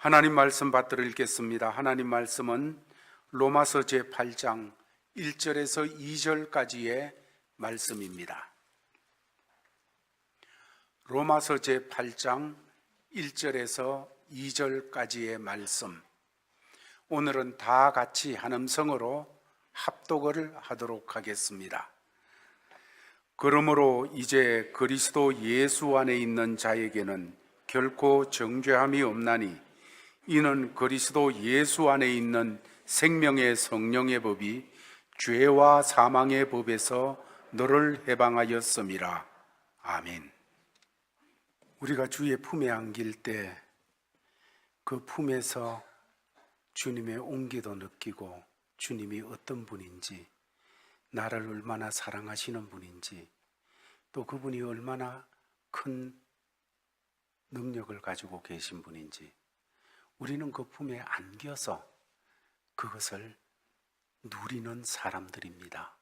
하나님 말씀 받들어 읽겠습니다. 하나님 말씀은 로마서 제8장 1절에서 2절까지의 말씀입니다. 로마서 제8장 1절에서 2절까지의 말씀, 오늘은 다 같이 한 음성으로 합독을 하도록 하겠습니다. 그러므로 이제 그리스도 예수 안에 있는 자에게는 결코 정죄함이 없나니 이는 그리스도 예수 안에 있는 생명의 성령의 법이 죄와 사망의 법에서 너를 해방하였음이라. 아멘. 우리가 주의 품에 안길 때 그 품에서 주님의 온기도 느끼고 주님이 어떤 분인지, 나를 얼마나 사랑하시는 분인지, 또 그분이 얼마나 큰 능력을 가지고 계신 분인지 우리는 그 품에 안겨서 그것을 누리는 사람들입니다.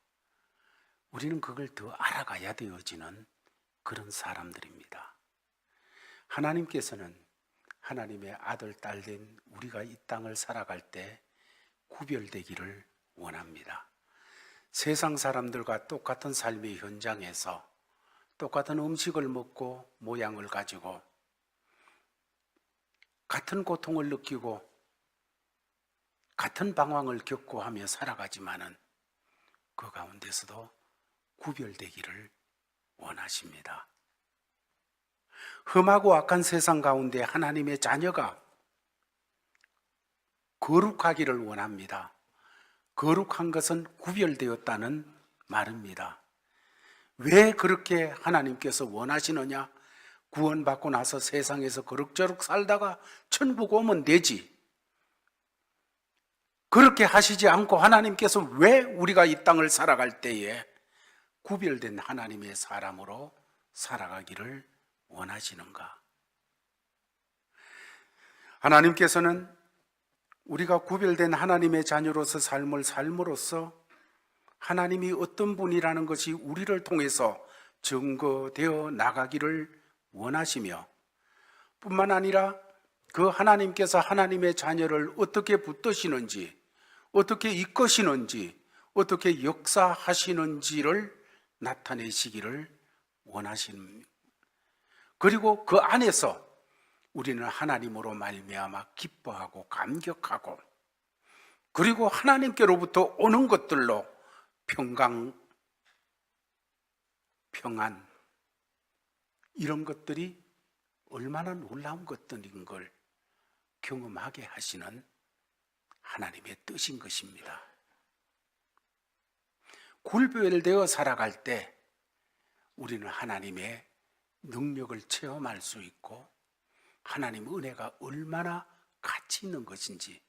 우리는 그걸 더 알아가야 되어지는 그런 사람들입니다. 하나님께서는 하나님의 아들, 딸 된 우리가 이 땅을 살아갈 때 구별되기를 원합니다. 세상 사람들과 똑같은 삶의 현장에서 똑같은 음식을 먹고 모양을 가지고 같은 고통을 느끼고 같은 방황을 겪고 하며 살아가지만은 그 가운데서도 구별되기를 원하십니다. 험하고 악한 세상 가운데 하나님의 자녀가 거룩하기를 원합니다. 거룩한 것은 구별되었다는 말입니다. 왜 그렇게 하나님께서 원하시느냐? 구원받고 나서 세상에서 그럭저럭 살다가 천국 오면 되지. 그렇게 하시지 않고 하나님께서 왜 우리가 이 땅을 살아갈 때에 구별된 하나님의 사람으로 살아가기를 원하시는가? 하나님께서는 우리가 구별된 하나님의 자녀로서 삶을 삶으로써 하나님이 어떤 분이라는 것이 우리를 통해서 증거되어 나가기를 원하시며, 뿐만 아니라 그 하나님께서 하나님의 자녀를 어떻게 붙드시는지, 어떻게 이끄시는지, 어떻게 역사하시는지를 나타내시기를 원하십니다. 그리고 그 안에서 우리는 하나님으로 말미암아 기뻐하고 감격하고, 그리고 하나님께로부터 오는 것들로 평강, 평안, 이런 것들이 얼마나 놀라운 것들인 걸 경험하게 하시는 하나님의 뜻인 것입니다. 구별되어 살아갈 때 우리는 하나님의 능력을 체험할 수 있고 하나님 은혜가 얼마나 가치 있는 것인지,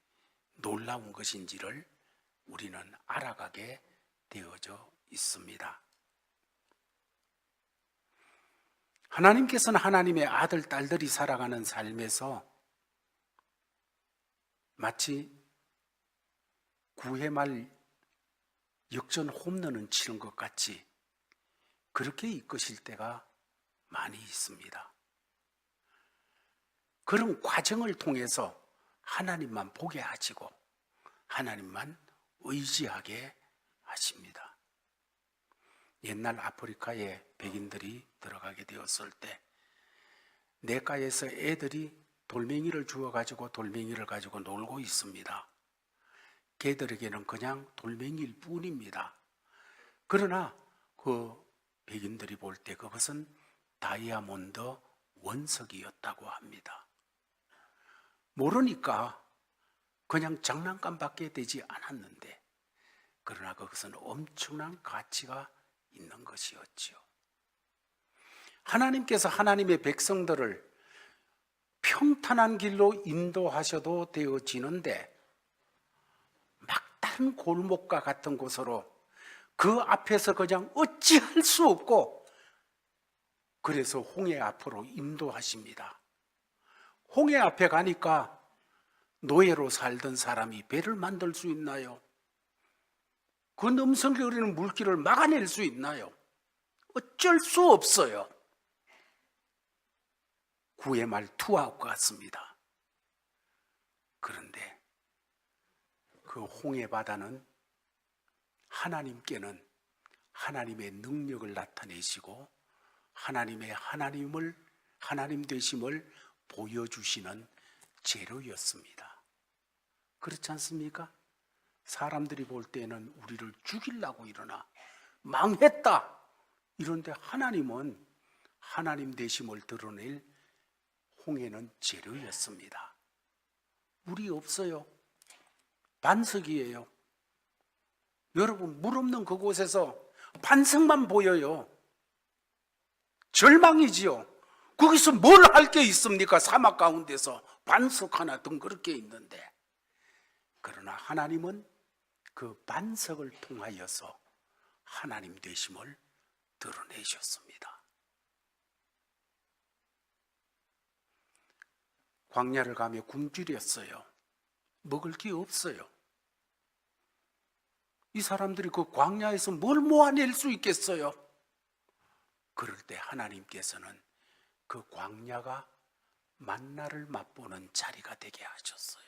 놀라운 것인지를 우리는 알아가게 되어져 있습니다. 하나님께서는 하나님의 아들, 딸들이 살아가는 삶에서 마치 9회 말 역전 홈런을 치는 것 같이 그렇게 이끄실 때가 많이 있습니다. 그런 과정을 통해서 하나님만 보게 하시고 하나님만 의지하게 하십니다. 옛날 아프리카에 백인들이 들어가게 되었을 때 냇가에서 애들이 돌멩이를 주워가지고 돌멩이를 가지고 놀고 있습니다. 걔들에게는 그냥 돌멩이일 뿐입니다. 그러나 그 백인들이 볼 때 그것은 다이아몬드 원석이었다고 합니다. 모르니까 그냥 장난감밖에 되지 않았는데, 그러나 그것은 엄청난 가치가 있는 것이었지요. 하나님께서 하나님의 백성들을 평탄한 길로 인도하셔도 되어지는데 막다른 골목과 같은 곳으로 그 앞에서 그냥 어찌할 수 없고, 그래서 홍해 앞으로 인도하십니다. 홍해 앞에 가니까 노예로 살던 사람이 배를 만들 수 있나요? 그 넘성거리는 물길을 막아낼 수 있나요? 어쩔 수 없어요. 구의 말 투아웃 같습니다. 그런데 그 홍해 바다는 하나님께는 하나님의 능력을 나타내시고 하나님 되심을 보여주시는 재료였습니다. 그렇지 않습니까? 사람들이 볼 때는 우리를 죽이려고 일어나 망했다 이런데 하나님은 하나님 되심을 드러낼 홍해는 재료였습니다. 물이 없어요. 반석이에요. 여러분, 물 없는 그곳에서 반석만 보여요. 절망이지요. 거기서 뭘 할 게 있습니까? 사막 가운데서 반석 하나 덩그렇게 있는데. 그러나 하나님은 그 반석을 통하여서 하나님 되심을 드러내셨습니다. 광야를 가며 굶주렸어요. 먹을 게 없어요. 이 사람들이 그 광야에서 뭘 모아낼 수 있겠어요? 그럴 때 하나님께서는 그 광야가 만나를 맛보는 자리가 되게 하셨어요.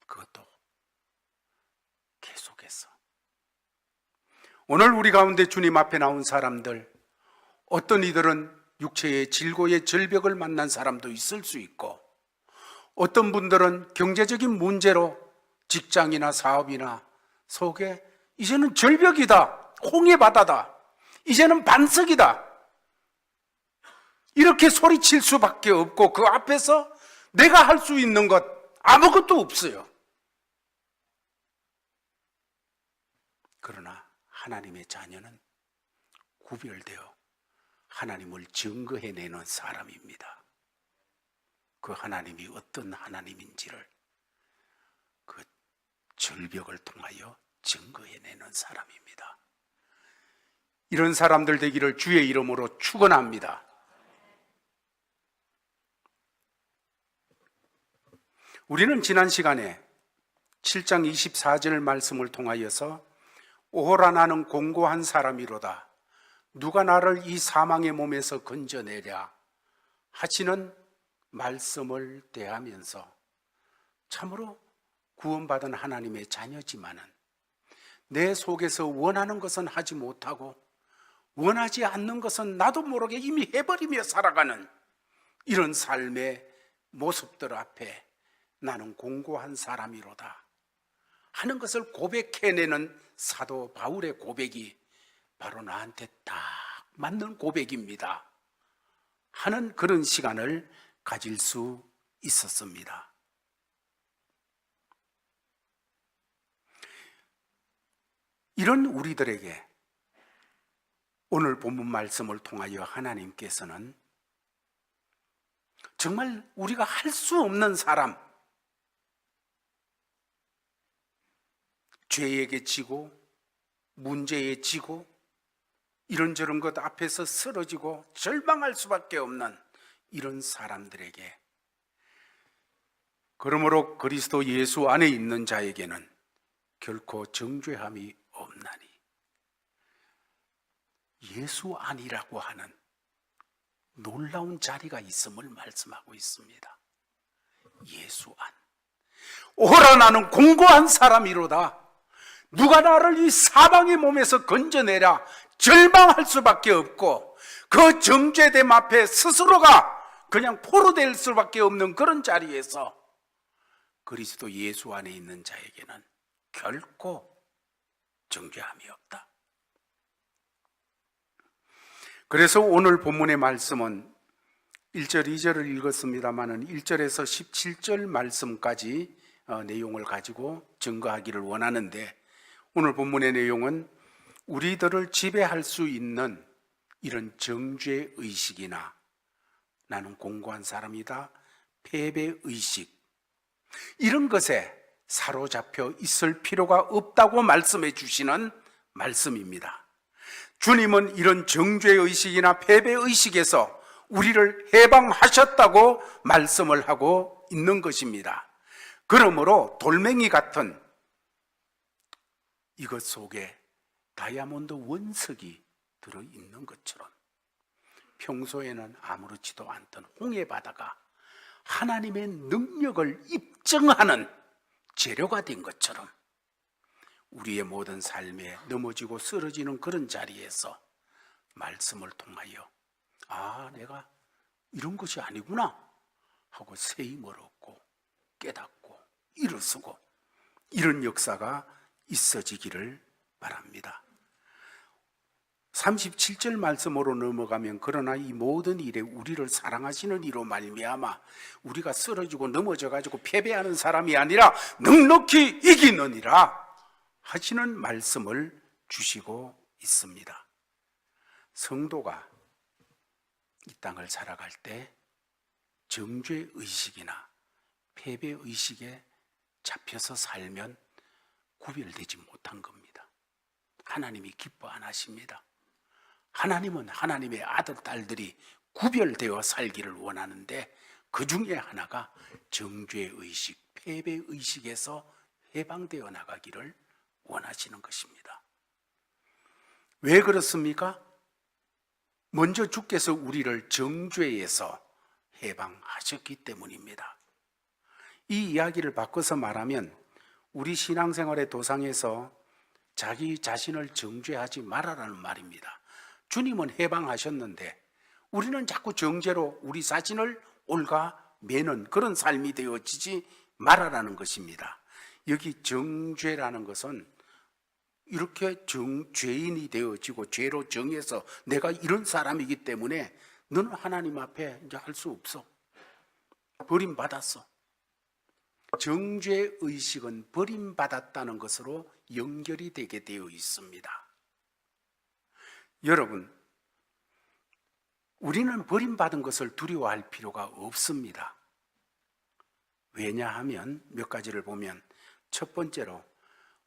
그것도 계속해서. 오늘 우리 가운데 주님 앞에 나온 사람들, 어떤 이들은 육체의 질고의 절벽을 만난 사람도 있을 수 있고, 어떤 분들은 경제적인 문제로 직장이나 사업이나 속에 이제는 절벽이다, 홍해 바다다, 이제는 반석이다, 이렇게 소리칠 수밖에 없고 그 앞에서 내가 할 수 있는 것 아무것도 없어요. 그러나 하나님의 자녀는 구별되어 하나님을 증거해내는 사람입니다. 그 하나님이 어떤 하나님인지를 그 절벽을 통하여 증거해내는 사람입니다. 이런 사람들 되기를 주의 이름으로 축원합니다. 우리는 지난 시간에 7장 24절 말씀을 통하여서 오호라 나는 공고한 사람이로다, 누가 나를 이 사망의 몸에서 건져내랴 하시는 말씀을 대하면서 참으로 구원받은 하나님의 자녀지만은 내 속에서 원하는 것은 하지 못하고 원하지 않는 것은 나도 모르게 이미 해버리며 살아가는 이런 삶의 모습들 앞에 나는 공고한 사람이로다 하는 것을 고백해내는 사도 바울의 고백이 바로 나한테 딱 맞는 고백입니다 하는 그런 시간을 가질 수 있었습니다. 이런 우리들에게 오늘 본문 말씀을 통하여 하나님께서는 정말 우리가 할 수 없는 사람, 죄에게 지고 문제에 지고 이런저런 것 앞에서 쓰러지고 절망할 수밖에 없는 이런 사람들에게, 그러므로 그리스도 예수 안에 있는 자에게는 결코 정죄함이 없나니, 예수 안이라고 하는 놀라운 자리가 있음을 말씀하고 있습니다. 예수 안. 오호라 나는 공고한 사람이로다, 누가 나를 이 사망의 몸에서 건져내랴 절망할 수밖에 없고 그 정죄됨 앞에 스스로가 그냥 포로될 수밖에 없는 그런 자리에서 그리스도 예수 안에 있는 자에게는 결코 정죄함이 없다. 그래서 오늘 본문의 말씀은 1절, 2절을 읽었습니다만 1절에서 17절 말씀까지 내용을 가지고 증거하기를 원하는데, 오늘 본문의 내용은 우리들을 지배할 수 있는 이런 정죄의식이나 나는 공고한 사람이다, 패배의식, 이런 것에 사로잡혀 있을 필요가 없다고 말씀해 주시는 말씀입니다. 주님은 이런 정죄의식이나 패배의식에서 우리를 해방하셨다고 말씀을 하고 있는 것입니다. 그러므로 돌멩이 같은 이것 속에 다이아몬드 원석이 들어있는 것처럼 평소에는 아무렇지도 않던 홍해 바다가 하나님의 능력을 입증하는 재료가 된 것처럼 우리의 모든 삶에 넘어지고 쓰러지는 그런 자리에서 말씀을 통하여 내가 이런 것이 아니구나 하고 새 힘을 얻고 깨닫고 일어서고 이런 역사가 있어지기를 바랍니다. 37절 말씀으로 넘어가면 그러나 이 모든 일에 우리를 사랑하시는 이로 말미암아 우리가 쓰러지고 넘어져 가지고 패배하는 사람이 아니라 넉넉히 이기느니라 하시는 말씀을 주시고 있습니다. 성도가 이 땅을 살아갈 때 정죄 의식이나 패배 의식에 잡혀서 살면 구별되지 못한 겁니다. 하나님이 기뻐 안 하십니다. 하나님은 하나님의 아들, 딸들이 구별되어 살기를 원하는데 그 중에 하나가 정죄의식, 패배의식에서 해방되어 나가기를 원하시는 것입니다. 왜 그렇습니까? 먼저 주께서 우리를 정죄에서 해방하셨기 때문입니다. 이 이야기를 바꿔서 말하면 우리 신앙생활의 도상에서 자기 자신을 정죄하지 말아라는 말입니다. 주님은 해방하셨는데 우리는 자꾸 정죄로 우리 자신을 옳가매는 그런 삶이 되어지지 말아라는 것입니다. 여기 정죄라는 것은 이렇게 죄인이 되어지고 죄로 정해서 내가 이런 사람이기 때문에 너는 하나님 앞에 이제 할 수 없어. 버림받았어. 정죄의식은 버림받았다는 것으로 연결이 되게 되어 있습니다. 여러분, 우리는 버림받은 것을 두려워할 필요가 없습니다. 왜냐하면 몇 가지를 보면 첫 번째로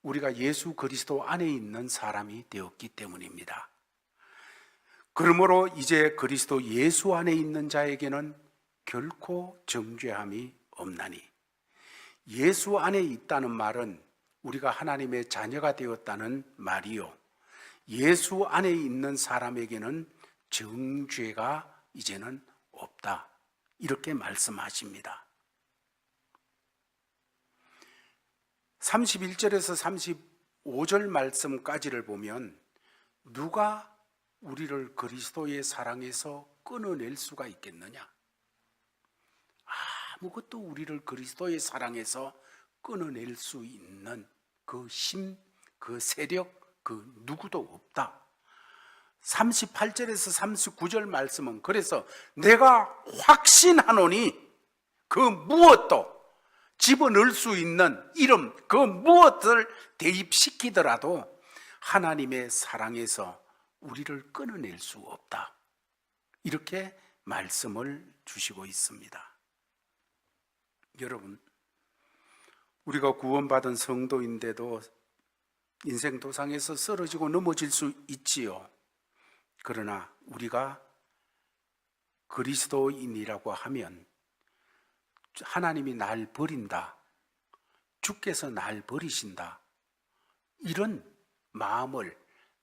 우리가 예수 그리스도 안에 있는 사람이 되었기 때문입니다. 그러므로 이제 그리스도 예수 안에 있는 자에게는 결코 정죄함이 없나니 예수 안에 있다는 말은 우리가 하나님의 자녀가 되었다는 말이요, 예수 안에 있는 사람에게는 정죄가 이제는 없다, 이렇게 말씀하십니다. 31절에서 35절 말씀까지를 보면 누가 우리를 그리스도의 사랑에서 끊어낼 수가 있겠느냐? 아무것도 우리를 그리스도의 사랑에서 끊어낼 수 있는 그 힘, 그 세력, 그 누구도 없다. 38절에서 39절 말씀은 그래서 내가 확신하노니 그 무엇도 집어넣을 수 있는 이름, 그 무엇을 대입시키더라도 하나님의 사랑에서 우리를 끊어낼 수 없다, 이렇게 말씀을 주시고 있습니다. 여러분, 우리가 구원받은 성도인데도 인생 도상에서 쓰러지고 넘어질 수 있지요. 그러나 우리가 그리스도인이라고 하면 하나님이 날 버린다, 주께서 날 버리신다, 이런 마음을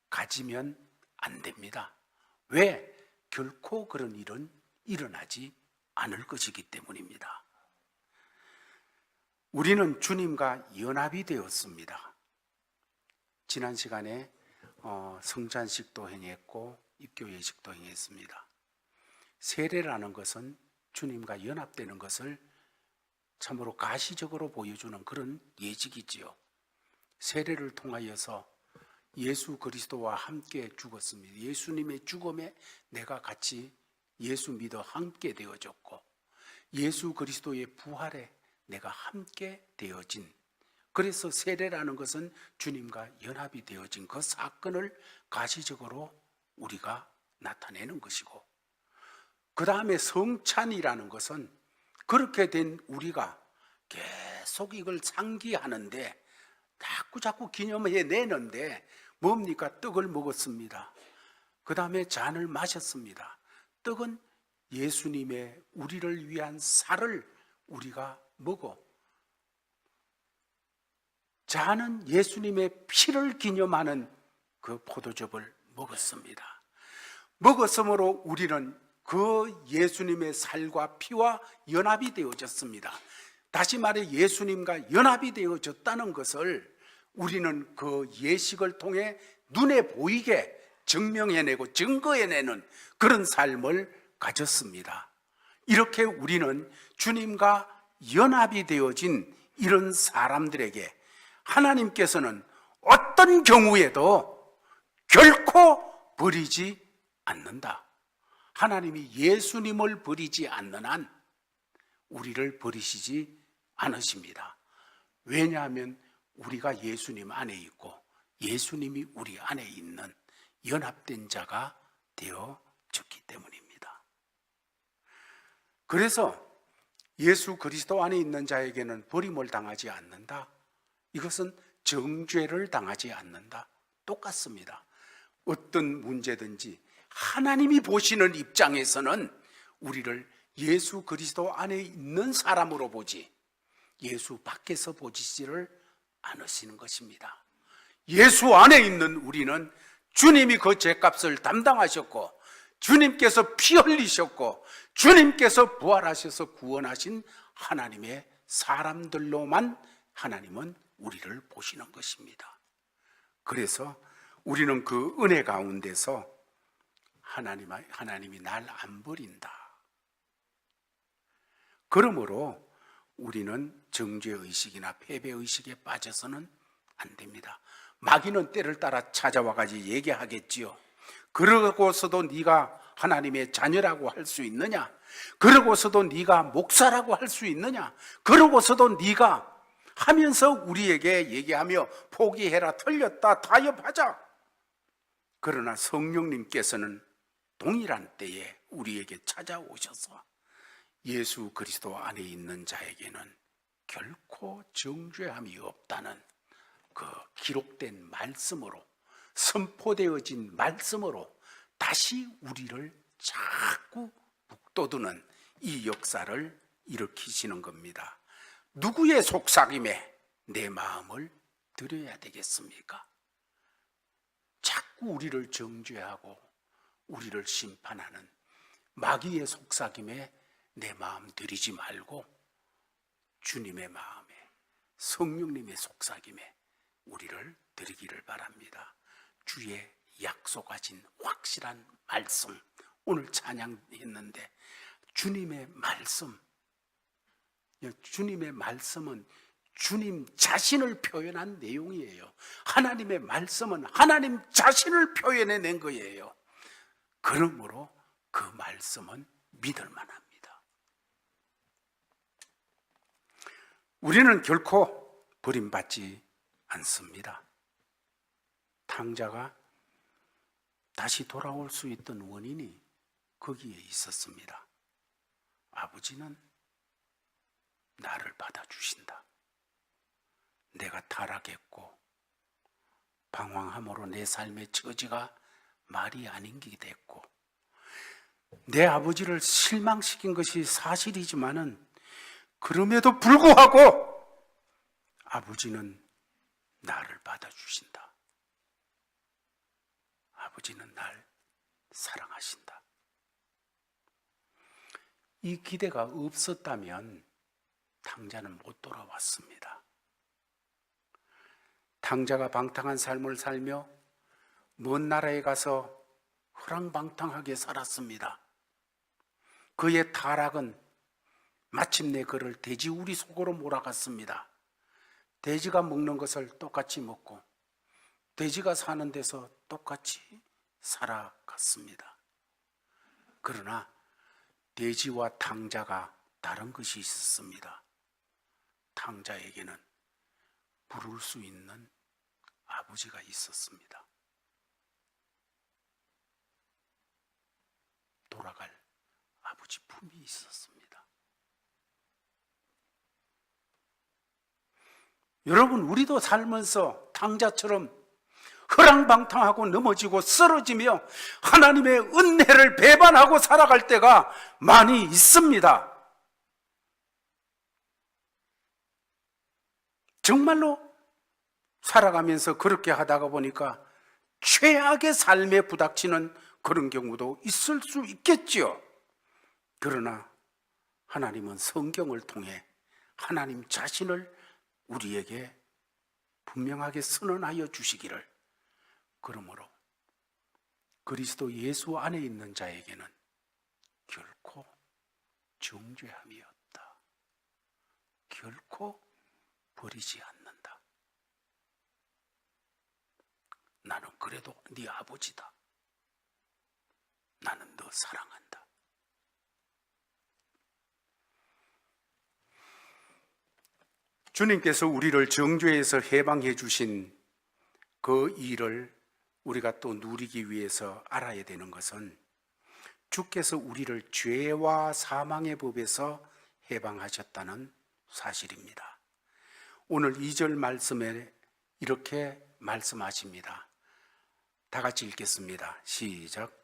가지면 안 됩니다. 왜? 결코 그런 일은 일어나지 않을 것이기 때문입니다. 우리는 주님과 연합이 되었습니다. 지난 시간에 성찬식도 행했고 입교 예식도 행했습니다. 세례라는 것은 주님과 연합되는 것을 참으로 가시적으로 보여주는 그런 예식이지요. 세례를 통하여서 예수 그리스도와 함께 죽었습니다. 예수님의 죽음에 내가 같이 예수 믿어 함께 되어졌고, 예수 그리스도의 부활에 내가 함께 되어진, 그래서 세례라는 것은 주님과 연합이 되어진 그 사건을 가시적으로 우리가 나타내는 것이고, 그 다음에 성찬이라는 것은 그렇게 된 우리가 계속 이걸 상기하는데 자꾸 기념해 내는데 뭡니까? 떡을 먹었습니다. 그 다음에 잔을 마셨습니다. 떡은 예수님의 우리를 위한 살을 우리가 먹어, 잔은 예수님의 피를 기념하는 그 포도즙을 먹었습니다. 먹었으므로 우리는 그 예수님의 살과 피와 연합이 되어졌습니다. 다시 말해 예수님과 연합이 되어졌다는 것을 우리는 그 예식을 통해 눈에 보이게 증명해내고 증거해내는 그런 삶을 가졌습니다. 이렇게 우리는 주님과 연합이 되어진 이런 사람들에게 하나님께서는 어떤 경우에도 결코 버리지 않는다. 하나님이 예수님을 버리지 않는 한 우리를 버리시지 않으십니다. 왜냐하면 우리가 예수님 안에 있고 예수님이 우리 안에 있는 연합된 자가 되어졌기 때문입니다. 그래서 예수 그리스도 안에 있는 자에게는 버림을 당하지 않는다. 이것은 정죄를 당하지 않는다. 똑같습니다. 어떤 문제든지 하나님이 보시는 입장에서는 우리를 예수 그리스도 안에 있는 사람으로 보지 예수 밖에서 보시지를 않으시는 것입니다. 예수 안에 있는 우리는 주님이 그 죄값을 담당하셨고 주님께서 피 흘리셨고 주님께서 부활하셔서 구원하신 하나님의 사람들로만 하나님은 우리를 보시는 것입니다. 그래서 우리는 그 은혜 가운데서 하나님이 날 안 버린다. 그러므로 우리는 정죄의식이나 패배의식에 빠져서는 안 됩니다. 마귀는 때를 따라 찾아와가지고 얘기하겠지요. 그러고서도 네가 하나님의 자녀라고 할 수 있느냐? 그러고서도 네가 목사라고 할 수 있느냐? 그러고서도 네가 하면서 우리에게 얘기하며 포기해라, 틀렸다, 타협하자. 그러나 성령님께서는 동일한 때에 우리에게 찾아오셔서 예수 그리스도 안에 있는 자에게는 결코 정죄함이 없다는 그 기록된 말씀으로, 선포되어진 말씀으로 다시 우리를 자꾸 북돋우는 이 역사를 일으키시는 겁니다. 누구의 속삭임에 내 마음을 드려야 되겠습니까? 자꾸 우리를 정죄하고 우리를 심판하는 마귀의 속삭임에 내 마음 들이지 말고 주님의 마음에, 성령님의 속삭임에 우리를 드리기를 바랍니다. 주의 약속하신 확실한 말씀, 오늘 찬양했는데 주님의 말씀은 주님 자신을 표현한 내용이에요. 하나님의 말씀은 하나님 자신을 표현해낸 거예요. 그러므로 그 말씀은 믿을 만합니다. 우리는 결코 버림받지 않습니다. 탕자가 다시 돌아올 수 있던 원인이 거기에 있었습니다. 아버지는 나를 받아주신다. 내가 타락했고 방황함으로 내 삶의 처지가 말이 아닌 게 됐고 내 아버지를 실망시킨 것이 사실이지만은 그럼에도 불구하고 아버지는 나를 받아주신다. 아버지는 날 사랑하신다. 이 기대가 없었다면 탕자는 못 돌아왔습니다. 탕자가 방탕한 삶을 살며 먼 나라에 가서 허랑방탕하게 살았습니다. 그의 타락은 마침내 그를 돼지우리 속으로 몰아갔습니다. 돼지가 먹는 것을 똑같이 먹고 돼지가 사는 데서 똑같이 살아갔습니다. 그러나 돼지와 탕자가 다른 것이 있었습니다. 탕자에게는 부를 수 있는 아버지가 있었습니다. 돌아갈 아버지 품이 있었습니다. 여러분, 우리도 살면서 탕자처럼 허랑방탕하고 넘어지고 쓰러지며 하나님의 은혜를 배반하고 살아갈 때가 많이 있습니다. 정말로 살아가면서 그렇게 하다가 보니까 최악의 삶에 부닥치는 그런 경우도 있을 수 있겠지요. 그러나 하나님은 성경을 통해 하나님 자신을 우리에게 분명하게 선언하여 주시기를, 그러므로 그리스도 예수 안에 있는 자에게는 결코 정죄함이 없다. 결코 버리지 않는다. 나는 그래도 네 아버지다. 나는 너 사랑한다. 주님께서 우리를 정죄에서 해방해 주신 그 일을 우리가 또 누리기 위해서 알아야 되는 것은, 주께서 우리를 죄와 사망의 법에서 해방하셨다는 사실입니다. 오늘 2절 말씀에 이렇게 말씀하십니다. 다 같이 읽겠습니다. 시작.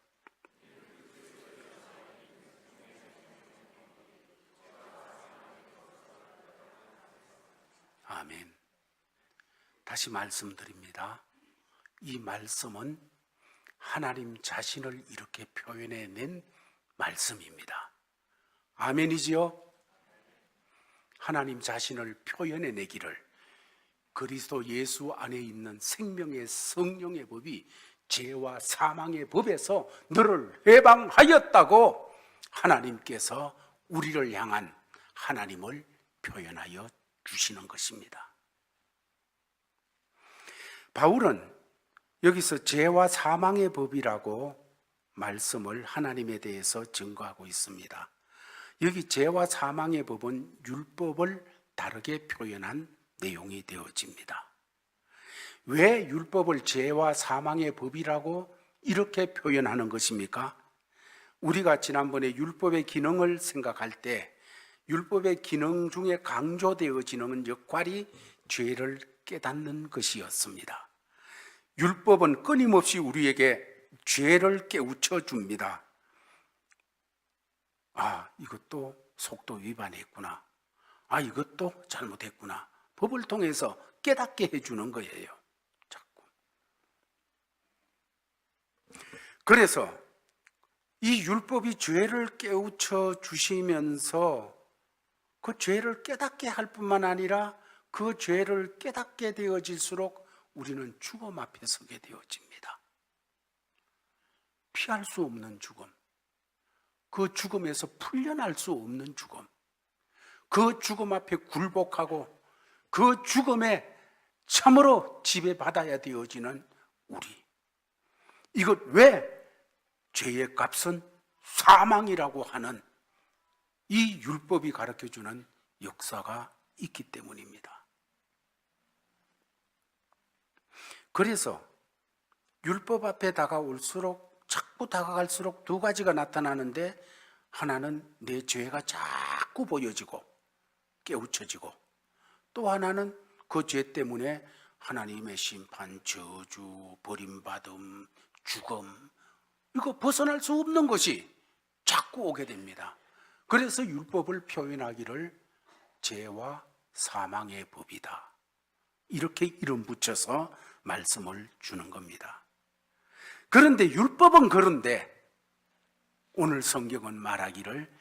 아멘. 다시 말씀드립니다. 이 말씀은 하나님 자신을 이렇게 표현해낸 말씀입니다. 아멘이지요? 하나님 자신을 표현해내기를, 그리스도 예수 안에 있는 생명의 성령의 법이 죄와 사망의 법에서 너를 해방하였다고 하나님께서 우리를 향한 하나님을 표현하여 주시는 것입니다. 바울은 여기서 죄와 사망의 법이라고 말씀을 하나님에 대해서 증거하고 있습니다. 여기 죄와 사망의 법은 율법을 다르게 표현한 내용이 되어집니다. 왜 율법을 죄와 사망의 법이라고 이렇게 표현하는 것입니까? 우리가 지난번에 율법의 기능을 생각할 때 율법의 기능 중에 강조되어지는 역할이 죄를 깨닫는 것이었습니다. 율법은 끊임없이 우리에게 죄를 깨우쳐 줍니다. 아, 이것도 속도 위반했구나. 아, 이것도 잘못했구나. 법을 통해서 깨닫게 해주는 거예요. 자꾸. 그래서 이 율법이 죄를 깨우쳐 주시면서 그 죄를 깨닫게 할 뿐만 아니라 그 죄를 깨닫게 되어질수록 우리는 죽음 앞에 서게 되어집니다. 피할 수 없는 죽음, 그 죽음에서 풀려날 수 없는 죽음, 그 죽음 앞에 굴복하고 그 죽음에 참으로 지배받아야 되어지는 우리. 이것 왜 죄의 값은 사망이라고 하는 이 율법이 가르쳐주는 역사가 있기 때문입니다. 그래서 율법 앞에 다가올수록, 자꾸 다가갈수록 두 가지가 나타나는데, 하나는 내 죄가 자꾸 보여지고 깨우쳐지고, 또 하나는 그 죄 때문에 하나님의 심판, 저주, 버림받음, 죽음, 이거 벗어날 수 없는 것이 자꾸 오게 됩니다. 그래서 율법을 표현하기를 죄와 사망의 법이다, 이렇게 이름 붙여서 말씀을 주는 겁니다. 그런데 율법은 그런데 오늘 성경은 말하기를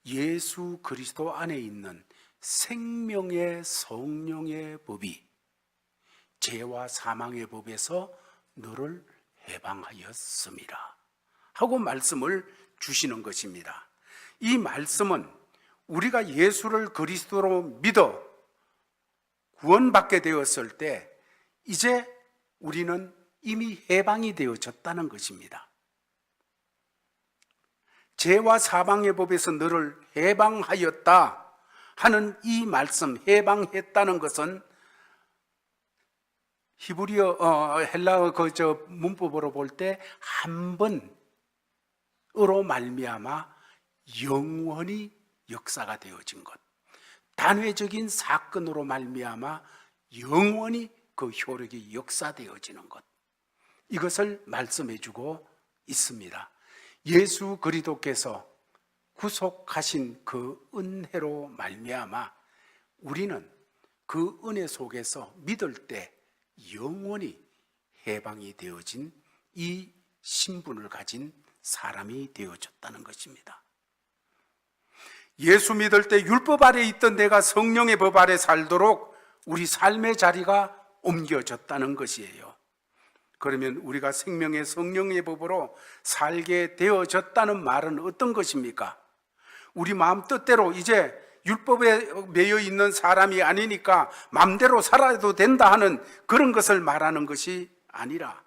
예수 그리스도 안에 있는 생명의 성령의 법이 죄와 사망의 법에서 너를 해방하였음이라 하고 말씀을 주시는 것입니다. 이 말씀은 우리가 예수를 그리스도로 믿어 구원받게 되었을 때 이제 우리는 이미 해방이 되어졌다는 것입니다. 죄와 사망의 법에서 너를 해방하였다 하는 이 말씀, 해방했다는 것은 히브리어 헬라어 문법으로 볼 때 한 번으로 말미암아 영원히 역사가 되어진 것, 단회적인 사건으로 말미암아 영원히 그 효력이 역사되어지는 것, 이것을 말씀해주고 있습니다. 예수 그리스도께서 구속하신 그 은혜로 말미암아 우리는 그 은혜 속에서 믿을 때 영원히 해방이 되어진 이 신분을 가진 사람이 되어졌다는 것입니다. 예수 믿을 때 율법 아래 있던 내가 성령의 법 아래 살도록 우리 삶의 자리가 옮겨졌다는 것이에요. 그러면 우리가 생명의 성령의 법으로 살게 되어졌다는 말은 어떤 것입니까? 우리 마음 뜻대로 이제 율법에 매여 있는 사람이 아니니까 마음대로 살아도 된다 하는 그런 것을 말하는 것이 아니라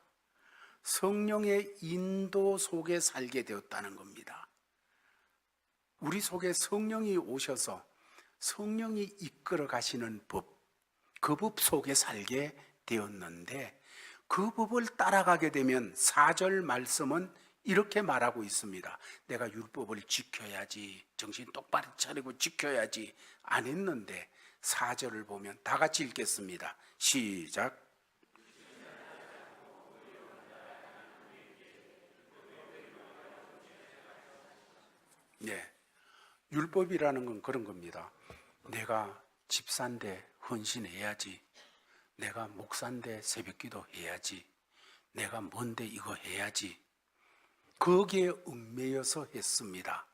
성령의 인도 속에 살게 되었다는 겁니다. 우리 속에 성령이 오셔서 성령이 이끌어 가시는 법, 그 법 속에 살게 되었는데 그 법을 따라가게 되면 4절 말씀은 이렇게 말하고 있습니다. 내가 율법을 지켜야지, 정신 똑바로 차리고 지켜야지 안 했는데 4절을 보면 다 같이 읽겠습니다. 시작. 네, 율법이라는 건 그런 겁니다. 내가 집사인데 헌신해야지, 내가 목사인데 새벽기도 해야지, 내가 뭔데 이거 해야지, 거기에 얽매여서 했습니다.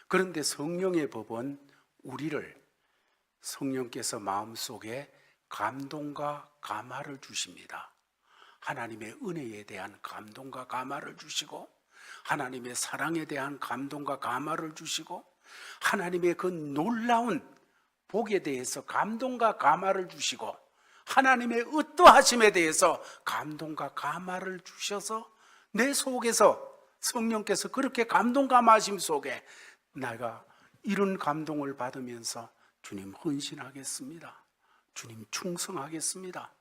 그런데 성령의 법은 우리를, 성령께서 마음속에 감동과 감화를 주십니다. 하나님의 은혜에 대한 감동과 감화를 주시고, 하나님의 사랑에 대한 감동과 감화를 주시고, 하나님의 그 놀라운 복에 대해서 감동과 감화를 주시고, 하나님의 의도하심에 대해서 감동과 감화를 주셔서 내 속에서 성령께서 그렇게 감동 감화하심 속에 내가 이런 감동을 받으면서 주님 헌신하겠습니다, 주님 충성하겠습니다,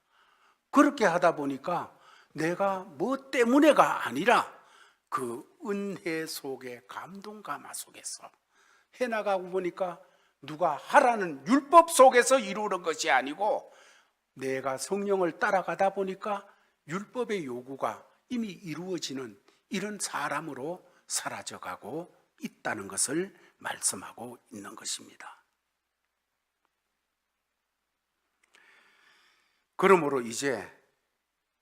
그렇게 하다 보니까 내가 뭐 때문에가 아니라 그 은혜 속에 감동 감화 속에서 해나가고 보니까 누가 하라는 율법 속에서 이루는 것이 아니고 내가 성령을 따라가다 보니까 율법의 요구가 이미 이루어지는 이런 사람으로 사라져가고 있다는 것을 말씀하고 있는 것입니다. 그러므로 이제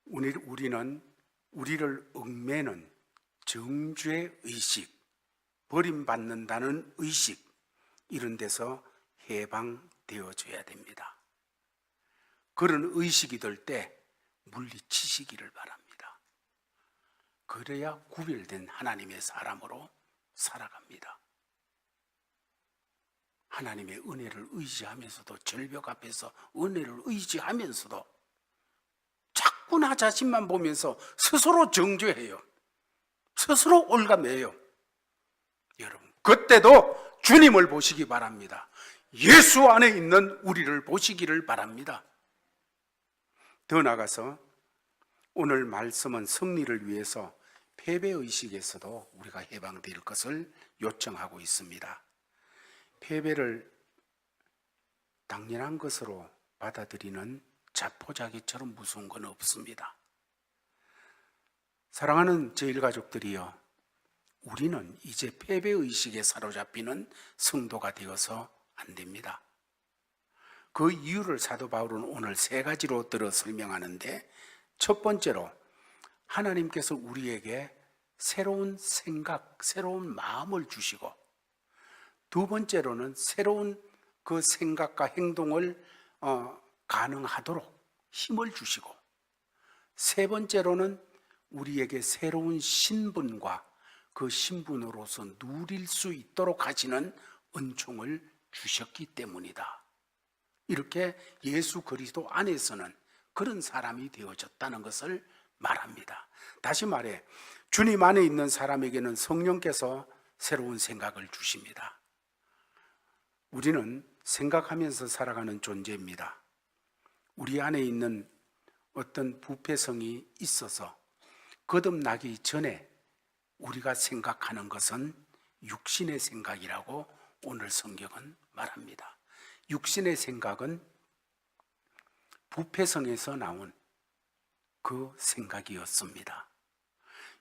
우리는 우리를 얽매는 정죄의 의식, 버림받는다는 의식, 이런 데서 해방되어져야 됩니다. 그런 의식이 들 때 물리치시기를 바랍니다. 그래야 구별된 하나님의 사람으로 살아갑니다. 하나님의 은혜를 의지하면서도, 절벽 앞에서 은혜를 의지하면서도 자꾸 나 자신만 보면서 스스로 정죄해요. 스스로 올가매요. 여러분, 그때도 주님을 보시기 바랍니다. 예수 안에 있는 우리를 보시기를 바랍니다. 더 나아가서 오늘 말씀은 승리를 위해서 패배의식에서도 우리가 해방될 것을 요청하고 있습니다. 패배를 당연한 것으로 받아들이는 자포자기처럼 무서운 건 없습니다. 사랑하는 제 일가족들이여, 우리는 이제 패배의식에 사로잡히는 성도가 되어서 안 됩니다. 그 이유를 사도 바울은 오늘 3가지로 들어 설명하는데, 첫 번째로 하나님께서 우리에게 새로운 생각, 새로운 마음을 주시고, 두 번째로는 새로운 그 생각과 행동을 가능하도록 힘을 주시고, 세 번째로는 우리에게 새로운 신분과 그 신분으로서 누릴 수 있도록 하시는 은총을 주셨기 때문이다. 이렇게 예수 그리스도 안에서는 그런 사람이 되어졌다는 것을 말합니다. 다시 말해, 주님 안에 있는 사람에게는 성령께서 새로운 생각을 주십니다. 우리는 생각하면서 살아가는 존재입니다. 우리 안에 있는 어떤 부패성이 있어서 거듭나기 전에 우리가 생각하는 것은 육신의 생각이라고 오늘 성경은 말합니다. 육신의 생각은 부패성에서 나온 그 생각이었습니다.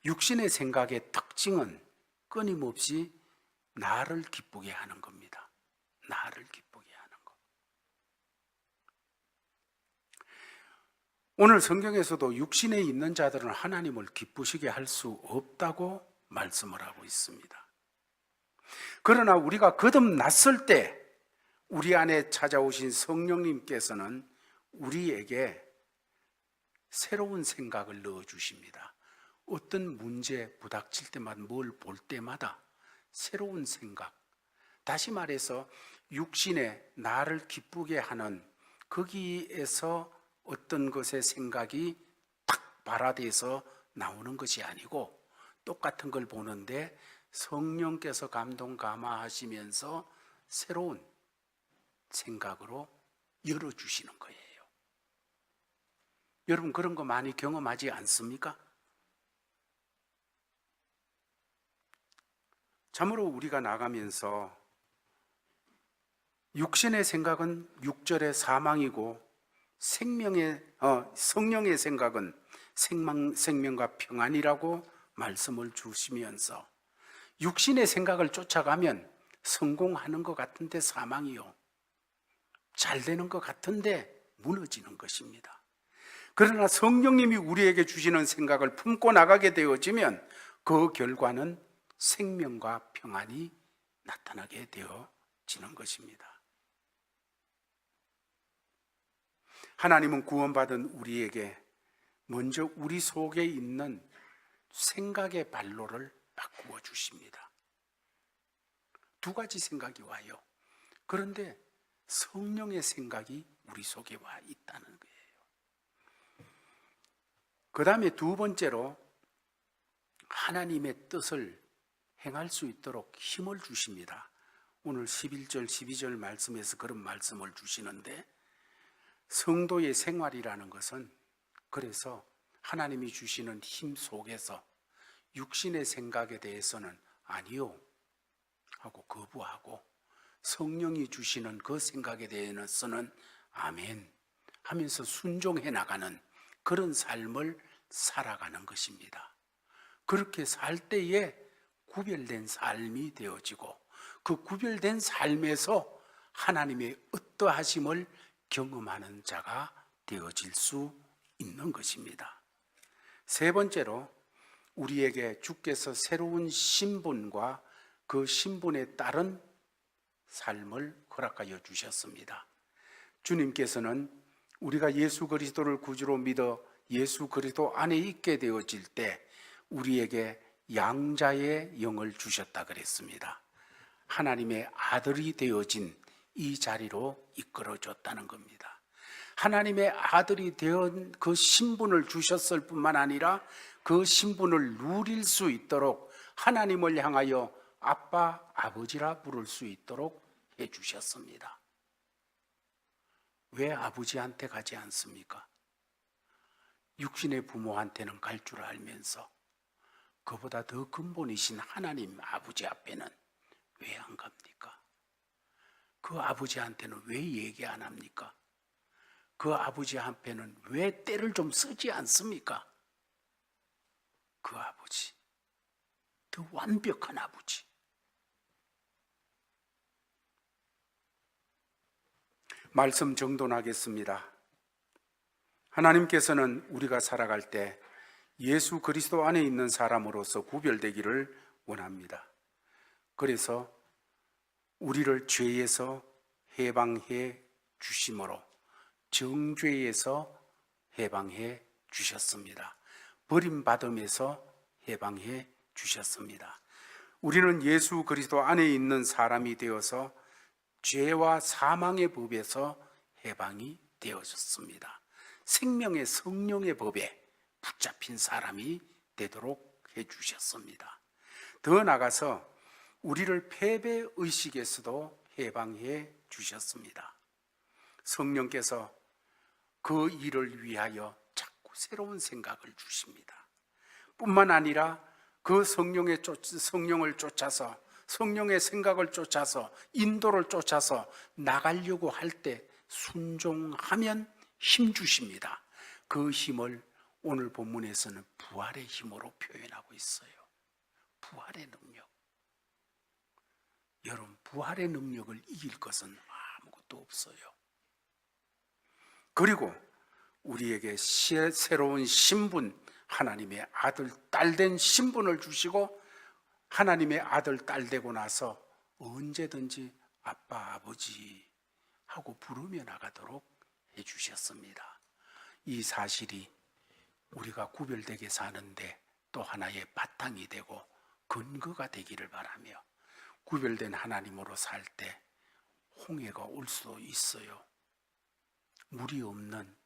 육신의 생각의 특징은 끊임없이 나를 기쁘게 하는 겁니다. 나를 기쁘게 하는 것. 오늘 성경에서도 육신에 있는 자들은 하나님을 기쁘시게 할 수 없다고 말씀을 하고 있습니다. 그러나 우리가 거듭났을 때 우리 안에 찾아오신 성령님께서는 우리에게 새로운 생각을 넣어주십니다. 어떤 문제 부닥칠 때마다, 뭘 볼 때마다 새로운 생각, 다시 말해서 육신에 나를 기쁘게 하는 거기에서 어떤 것의 생각이 탁 발화돼서 나오는 것이 아니고, 똑같은 걸 보는데 성령께서 감동 감화하시면서 새로운 생각으로 열어주시는 거예요. 여러분, 그런 거 많이 경험하지 않습니까? 참으로 우리가 나가면서 육신의 생각은 6절의 사망이고 성령의 생각은 생명과 평안이라고 말씀을 주시면서, 육신의 생각을 쫓아가면 성공하는 것 같은데 사망이요, 잘 되는 것 같은데 무너지는 것입니다. 그러나 성령님이 우리에게 주시는 생각을 품고 나가게 되어지면 그 결과는 생명과 평안이 나타나게 되어지는 것입니다. 하나님은 구원받은 우리에게 먼저 우리 속에 있는 생각의 발로를 바꾸어 주십니다. 두 가지 생각이 와요. 그런데 성령의 생각이 우리 속에 와 있다는 거예요. 그 다음에 두 번째로 하나님의 뜻을 행할 수 있도록 힘을 주십니다. 오늘 11절, 12절 말씀에서 그런 말씀을 주시는데, 성도의 생활이라는 것은 그래서 하나님이 주시는 힘 속에서 육신의 생각에 대해서는 아니요 하고 거부하고, 성령이 주시는 그 생각에 대해서는 아멘 하면서 순종해 나가는 그런 삶을 살아가는 것입니다. 그렇게 살 때에 구별된 삶이 되어지고, 그 구별된 삶에서 하나님의 어떠하심을 경험하는 자가 되어질 수 있는 것입니다. 세 번째로 우리에게 주께서 새로운 신분과 그 신분에 따른 삶을 허락하여 주셨습니다. 주님께서는 우리가 예수 그리스도를 구주로 믿어 예수 그리스도 안에 있게 되어질 때 우리에게 양자의 영을 주셨다 그랬습니다. 하나님의 아들이 되어진 이 자리로 이끌어줬다는 겁니다. 하나님의 아들이 되어 그 신분을 주셨을 뿐만 아니라 그 신분을 누릴 수 있도록 하나님을 향하여 아빠, 아버지라 부를 수 있도록 해주셨습니다. 왜 아버지한테 가지 않습니까? 육신의 부모한테는 갈 줄 알면서 그보다 더 근본이신 하나님 아버지 앞에는 왜 안 갑니까? 그 아버지한테는 왜 얘기 안 합니까? 그 아버지 앞에는 왜 때를 좀 쓰지 않습니까? 그 아버지, 더 완벽한 아버지. 말씀 정돈하겠습니다. 하나님께서는 우리가 살아갈 때 예수 그리스도 안에 있는 사람으로서 구별되기를 원합니다. 그래서 우리를 죄에서 해방해 주심으로 정죄에서 해방해 주셨습니다. 버림받음에서 해방해 주셨습니다. 우리는 예수 그리스도 안에 있는 사람이 되어서 죄와 사망의 법에서 해방이 되어졌습니다. 생명의 성령의 법에 붙잡힌 사람이 되도록 해주셨습니다. 더 나아가서 우리를 패배의식에서도 해방해 주셨습니다. 성령께서 그 일을 위하여 자꾸 새로운 생각을 주십니다. 뿐만 아니라 그 성령을 쫓아서, 성령의 생각을 쫓아서, 인도를 쫓아서 나가려고 할 때 순종하면 힘 주십니다. 그 힘을 오늘 본문에서는 부활의 힘으로 표현하고 있어요. 부활의 능력. 여러분, 부활의 능력을 이길 것은 아무것도 없어요. 그리고 우리에게 새로운 신분, 하나님의 아들, 딸 된 신분을 주시고 하나님의 아들, 딸 되고 나서 언제든지 아빠, 아버지 하고 부르며 나가도록 해주셨습니다. 이 사실이 우리가 구별되게 사는데 또 하나의 바탕이 되고 근거가 되기를 바라며, 구별된 하나님으로 살 때 홍해가 올 수도 있어요. 물이 없는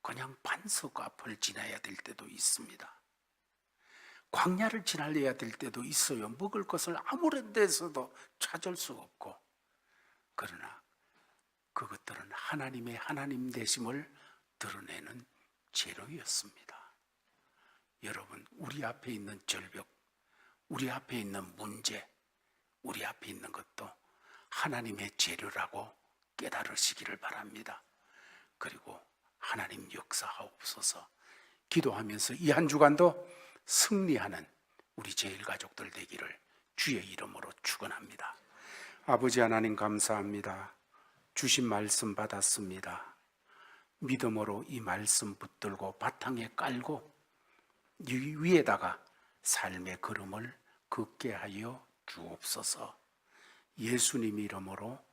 그냥 반석 앞을 지나야 될 때도 있습니다. 광야를 지나야 될 때도 있어요. 먹을 것을 아무런 데서도 찾을 수 없고. 그러나 그것들은 하나님의 하나님 되심을 드러내는 재료였습니다. 여러분, 우리 앞에 있는 절벽, 우리 앞에 있는 문제, 우리 앞에 있는 것도 하나님의 재료라고 깨달으시기를 바랍니다. 그리고 하나님 역사하옵소서. 기도하면서 이 한 주간도 승리하는 우리 제일가족들 되기를 주의 이름으로 축원합니다. 아버지 하나님, 감사합니다. 주신 말씀 받았습니다. 믿음으로 이 말씀 붙들고 바탕에 깔고 이 위에다가 삶의 걸음을 걷게 하여 주옵소서. 예수님 이름으로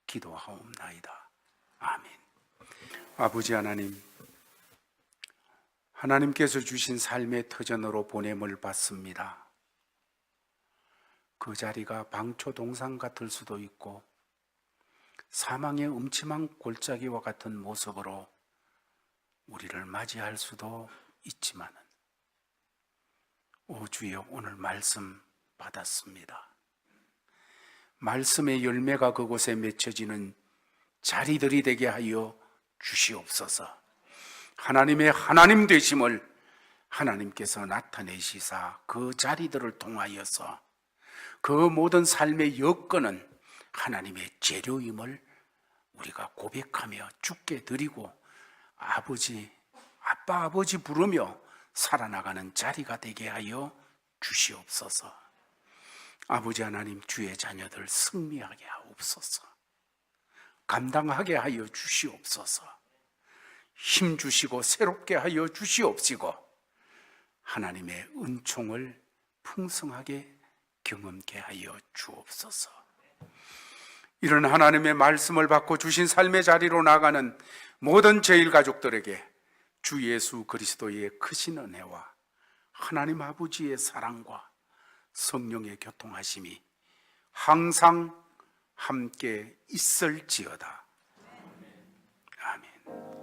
기도하옵나이다. 아멘. 아버지 하나님, 하나님께서 주신 삶의 터전으로 보냄을 받습니다. 그 자리가 방초동상 같을 수도 있고 사망의 음침한 골짜기와 같은 모습으로 우리를 맞이할 수도 있지만, 오 주여, 오늘 말씀 받았습니다. 말씀의 열매가 그곳에 맺혀지는 자리들이 되게 하여 주시옵소서. 하나님의 하나님 되심을 하나님께서 나타내시사 그 자리들을 통하여서 그 모든 삶의 여건은 하나님의 재료임을 우리가 고백하며 주께 드리고 아버지, 아빠, 아버지 부르며 살아나가는 자리가 되게 하여 주시옵소서. 아버지 하나님, 주의 자녀들 승리하게 하옵소서. 감당하게 하여 주시옵소서. 힘 주시고 새롭게 하여 주시옵시고 하나님의 은총을 풍성하게 경험케 하여 주옵소서. 이런 하나님의 말씀을 받고 주신 삶의 자리로 나가는 모든 제일가족들에게 주 예수 그리스도의 크신 은혜와 하나님 아버지의 사랑과 성령의 교통하심이 항상 함께 있을지어다. 아멘.